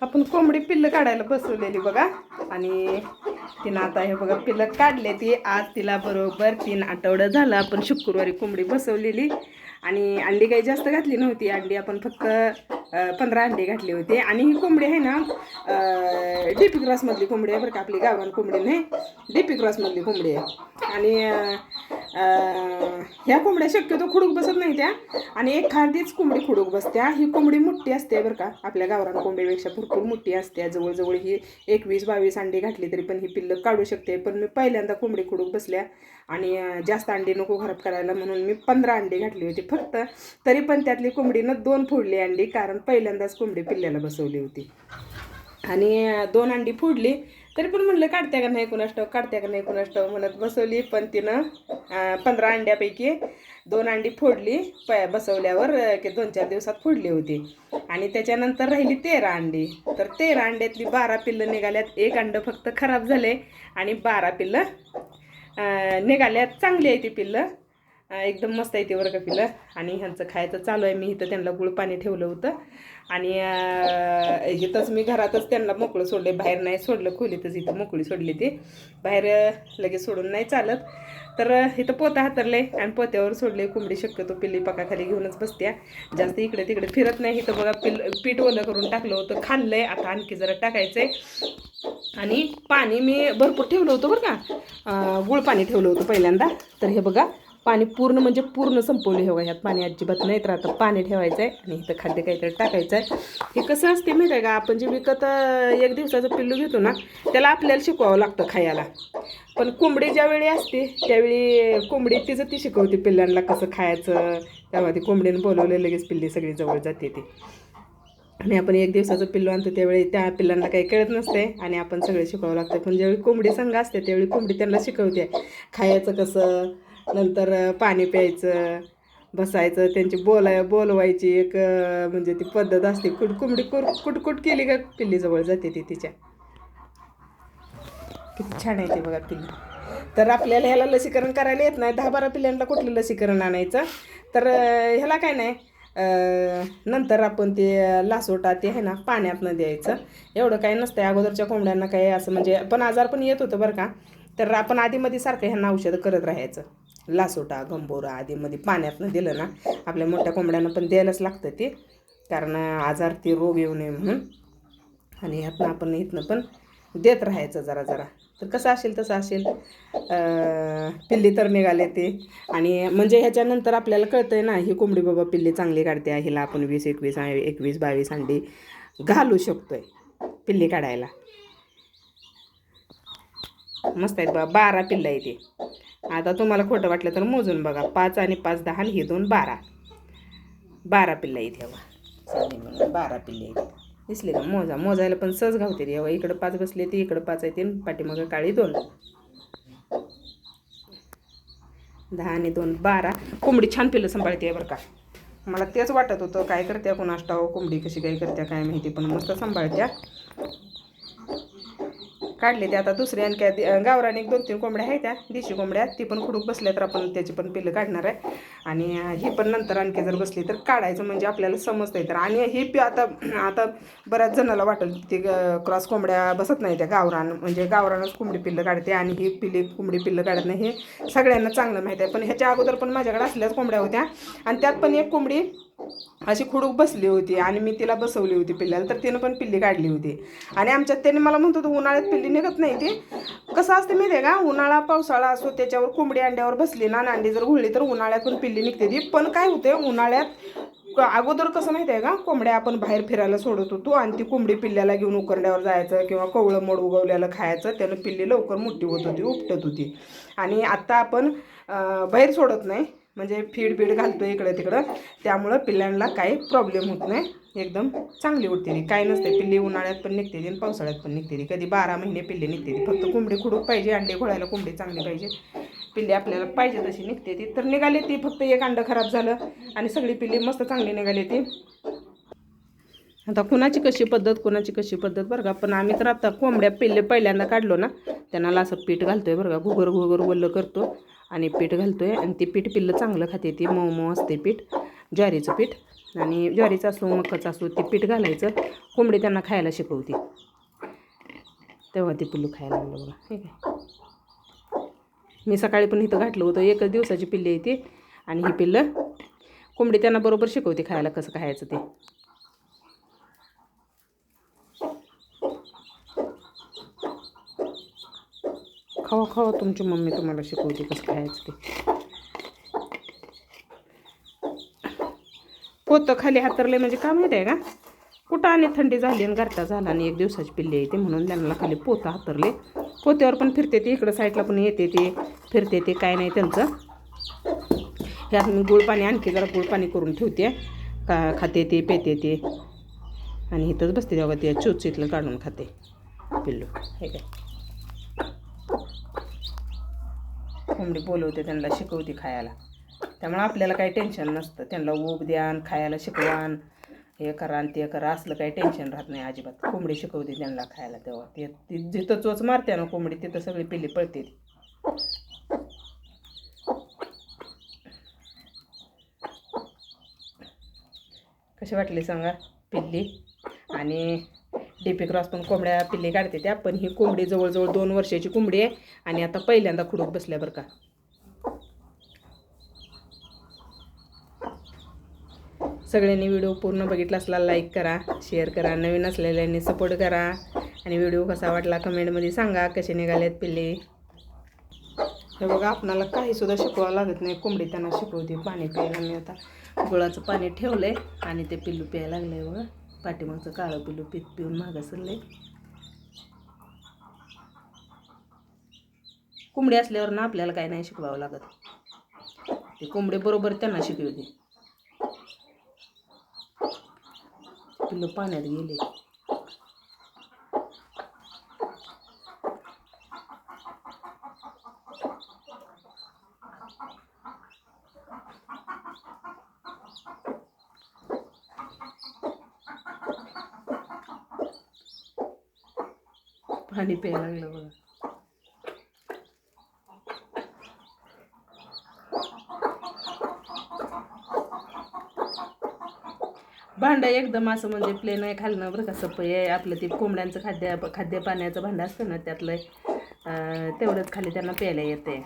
आपण कोंबडी पिल्लं काढायला बसवलेली बघा. आणि तिनं आता हे बघा पिल्लं काढले. ती आज तिला बरोबर 3 आठवडं झालं. आपण शुक्रवारी कोंबडी बसवलेली आणि अंडी काही जास्त घातली नव्हती. अंडी आपण फक्त 15 अंडी घातली होती. आणि ही कोंबडी आहे ना डीपी क्रॉसमधली कोंबडी आहे बरं का. आपली गावरान कोंबडी नाही, डीपी क्रॉसमधली कोंबडी आहे. आणि ह्या कोंबड्या शक्यतो खुडूक बसत नाही त्या, आणि एखादीच कोंबडी खुडूक बसत्या. ही कोंबडी मोठी असते बरं का, आपल्या गावरान कोंबडीपेक्षा भरपूर मोठी असते. जवळजवळ ही 21-22 अंडी घातली तरी पण ही पिल्लं काढू शकते. पण मी पहिल्यांदा कोंबडी खुडूक बसल्या आणि जास्त अंडी नको खराब करायला म्हणून मी 15 अंडी घातली होती फक्त. तरी पण त्यातली कोंबडीनं 2 फोडली अंडी, कारण पहिल्यांदाच कोंबडी पिल्ल्याला बसवली होती. आणि 2 अंडी फोडली. तरी पण म्हणलं काढत्या का नाही कुणास ठाऊक, काढत्या का नाही कुणास ठाऊक म्हणत बसवली. पण तिनं 15 अंड्यापैकी 2 अंडी फोडली बसवल्यावर, की 2-4 दिवसात फोडली होती. आणि त्याच्यानंतर राहिली 13 अंडी. तर 13 अंड्यातली 12 पिल्लं निघाल्यात. 1 अंड फक्त खराब झाले आणि 12 पिल्लं निघाल्यात. चांगली आहे ती पिल्लं, एकदम मस्त आहे ती बरं का पिल्लं. आणि ह्यांचं खायचं चालू आहे. मी इथं त्यांना गुळ पाणी ठेवलं होतं आणि इथंच मी घरातच त्यांना मोकळं सोडले, बाहेर नाही सोडलं. खोलीतच इथं मोकळी सोडली ती, बाहेर लगेच सोडून नाही चालत. तर इथं पोता हातरले आणि पोत्यावर सोडले. कोंबडी शक्यतो पिल्ली पकाखाली घेऊनच बसत्या, जास्त इकडे तिकडे फिरत नाही. इथं बघा पीठ ओलं करून टाकलं होतं, खाल्लंय. आता आणखी जरा टाकायचंय. आणि पाणी मी भरपूर ठेवलं होतं बरं का, गुळ पाणी ठेवलं होतं पहिल्यांदा. तर हे बघा पाणी पूर्ण म्हणजे पूर्ण संपवले. हे बघा ह्यात पाणी अजिबात नाही. तर आता पाणी ठेवायचं आहे आणि इथं खाद्य काहीतरी टाकायचं आहे. हे कसं असते माहिती आहे का, आपण जे विकत 1 दिवसाचं पिल्लू घेतो ना, त्याला आपल्याला शिकवावं लागतं खायला. पण कोंबडी ज्यावेळी असते त्यावेळी कोंबडी तिचं ती शिकवते पिल्लांना कसं खायचं. तेव्हा ती कोंबडीनं बोलवलं लगेच पिल्ली सगळी जवळ जाते ती. आणि आपण 1 दिवसाचं पिल्लू आणतो त्यावेळी त्या पिल्लांना काही कळत नसते आणि आपण सगळे शिकवावं लागतं. पण ज्यावेळी कोंबडी संघ असते त्यावेळी कोंबडी त्यांना शिकवते खायचं कसं, नंतर पाणी प्यायचं, बसायचं, त्यांची बोलवायची एक म्हणजे ती पद्धत असते. कोंबडी कुटकुट केली का पिल्लीजवळ जाते ती तिच्या. किती छान आहे ते बघा पिल्ली. तर आपल्याला ह्याला लसीकरण करायला येत नाही. 10-12 पिल्ल्यांना कुठलं लसीकरण आणायचं. तर ह्याला काय नाही, नंतर आपण ते लासोटा ते आहे ना पाण्यातनं द्यायचं. एवढं काही नसतं. अगोदरच्या कोंबड्यांना काही असं म्हणजे पण आजार पण येत होतं बरं का. तर आपण आधीमध्ये सारखं ह्यांना औषधं करत राहायचं. लासोटा गंभोरा आधीमध्ये पाण्यातनं दिलं ना, आपल्या मोठ्या कोंबड्यांना पण द्यायलाच लागतं ते, कारण आजार ते रोग येऊ नये म्हणून. आणि ह्यातनं आपण इथनं पण देत राहायचं जरा जरा. तर कसं असेल तसं असेल. पिल्ली तर निघाले ते. आणि म्हणजे ह्याच्यानंतर आपल्याला कळतं आहे ना, ही कोंबडी बाबा पिल्ली चांगली काढते, हिला आपण 21-22 अंडी घालू शकतो आहे पिल्ली काढायला. मस्त आहेत बघा. 12 पिल्लं आहे ते. आता तुम्हाला खोटं वाटलं तर मोजून बघा. 5 आणि 5 10 आणि ही 2 12 पिल्लं आहेत. ह्यावा 12 पिल्ले आहेत. दिसले का, मोजायला पण सहज घावते रे. इकडं 5 बसले ती, इकडं 5 आहे. 3 पाठीमागं काळी 2, 10 आणि 2 12. कोंबडी छान पिल्लं सांभाळते बरं का. मला तेच वाटत होतं काय करत्या कोणास ठाऊक, कोंबडी कशी काय करत्या काय माहिती, पण मस्त सांभाळत्या. काढले ते आता दुसरे आणि काय गावरान 1-2-3 कोंबड्या आहेत त्या देशी कोंबड्या, ती पण खुडूक बसल्या तर आपण त्याची पण पिल्लं काढणार आहे. आणि ही पण नंतर आणखी जर बसली तर काढायचं, म्हणजे आपल्याला समजतंय. तर आणि ही आता बऱ्याच जणाला वाटेल ती क्रॉस कोंबड्या बसत नाही त्या, गावरान म्हणजे गावरानच कोंबडी पिल्लं काढते आणि ही कोंबडी पिल्लं काढत नाही. हे सगळ्यांना चांगलं माहीत आहे. पण ह्याच्या अगोदर पण माझ्याकडे असल्याच कोंबड्या होत्या आणि त्यात पण एक कोंबडी अशी खुडूक बसली होती आणि मी तिला बसवली होती पिल्ल्याला, तर तिनं पण पिल्ली काढली होती. आणि आमच्यात त्याने मला म्हणत होतं उन्हाळ्यात पिल्ली निघत नाही. ती कसं असते माहिती आहे का, उन्हाळा पावसाळा असो त्याच्यावर कोंबडी अंड्यावर बसली ना, अंडी जर घुळली तर उन्हाळ्यात पण पिल्ली निघते ती. पण काय होते उन्हाळ्यात अगोदर कसं माहिती आहे का, कोंबड्या आपण बाहेर फिरायला सोडत होतो आणि ती कोंबडी पिल्ल्याला घेऊन उकरड्यावर जायचं किंवा कवळं मोड उगवल्याला खायचं, त्यानं पिल्ली लवकर मोठी होत होती, उपटत होती. आणि आता आपण बाहेर सोडत नाही, म्हणजे फीड घालतो इकडं तिकडं, त्यामुळं पिल्ल्यांना काही प्रॉब्लेम होत नाही. एकदम चांगली उठते ती, काय नसते. पिल्ली उन्हाळ्यात पण निघते ती आणि पावसाळ्यात पण निघते ती. कधी 12 महिने पिल्ली निघते ती. फक्त कोंबडी खुडूक पाहिजे, अंडे घोळायला कोंबडी चांगली पाहिजे. पिल्ली आपल्याला पाहिजे तशी निघते ती. तर निघाली ती, फक्त 1 अंडं खराब झालं आणि सगळी पिल्ली मस्त चांगली निघाली ती. आता कुणाची कशी पद्धत बरं का. पण आम्ही तर आता कोंबड्या पहिल्यांदा काढलो ना, त्यांना असं पीठ घालतोय बरं का, घुगर वल्लं करतो आणि पीठ घालतोय आणि ती पीठ पिल्लं चांगलं खाते ती. मऊ असते पीठ, ज्वारीचं पीठ. आणि ज्वारीचं असो मकाचं असो ते पीठ घालायचं. कोंबडी त्यांना खायला शिकवते, तेव्हा ते पिल्लू खायला लागलं बघा. ठीक आहे, मी सकाळी पण इथं घातलं होतं. एकच दिवसाची पिल्ली आहे ती, आणि ही पिल्लं कोंबडी त्यांना बरोबर शिकवते खायला कसं खायचं ते. खावा खावा, तुमची मम्मी तुम्हाला शिकवते कसं खायचं ते. पोतं खाली हातरले म्हणजे का माहिती आहे का, कुठं आणि थंडी झाली आणि गारठा झाला आणि एक दिवसाची पिल्ली येते म्हणून त्यांना खाली पोतं हातरले. पोत्यावर पण फिरते ते, इकडं साईडला पण येते ते, फिरते ते, काय नाही त्यांचं. ह्यात मी गुळ पाणी आणखी जरा गुळ पाणी करून ठेवते, का खाते ते, पेते ते, आणि इथंच बसते तेव्हा ते चोचीतलं काढून खाते पिल्लू. हे काय, कोंबडी बोलवते त्यांना, शिकवते खायला. त्यामुळे आपल्याला काही टेन्शन नसतं. त्यांना ऊब द्यान, खायला शिकवान, हे करा आणि ते करा, असलं काही टेन्शन राहत नाही अजिबात. कोंबडी शिकवते त्यांना खायला, तेव्हा ते जिथं चोच मारते ना कोंबडी तिथं सगळी पिल्ली पळते ती. कशी वाटली सांगा पिल्ली. आणि डीपी क्रॉस पण कोंबड्या पिल्ली काढते त्या, पण ही कोंबडी जवळजवळ 2 वर्षाची कोंबडी आहे आणि आता पहिल्यांदा खुडूक बसल्या बरं का. सगळ्यांनी व्हिडिओ पूर्ण बघितला असला लाईक करा, शेअर करा, नवीन असलेल्यांनी सपोर्ट करा, आणि व्हिडिओ कसा वाटला कमेंटमध्ये सांगा. कसे निघालेत पिल्ले. हे बघा, आपणाला काहीसुद्धा शिकवावं लागत नाही, कोंबडी त्यांना शिकवते. पाणी प्यायला मी आता गुळाचं पाणी ठेवलं आहे आणि ते पिल्लू प्यायला लागलं आहे बघा. पाठीमागचं काळं पिल्लू पिऊन मागं सरलं आहे. कोंबडी असल्यावर ना आपल्याला काही नाही शिकवावं लागत, ते कोंबडी बरोबर त्यांना शिकवते. पिल्लू पाण्यात गेले. पाणी प्यायला लागलं बघा. भांडं एकदम असं म्हणजे प्लेन आहे खालणं बरं का, सपय आहे आपलं. ते कोंबड्यांचं खाद्य पाण्याचं भांडं असतं ना त्यातलं, तेवढंच खाली त्यांना प्यायला येते.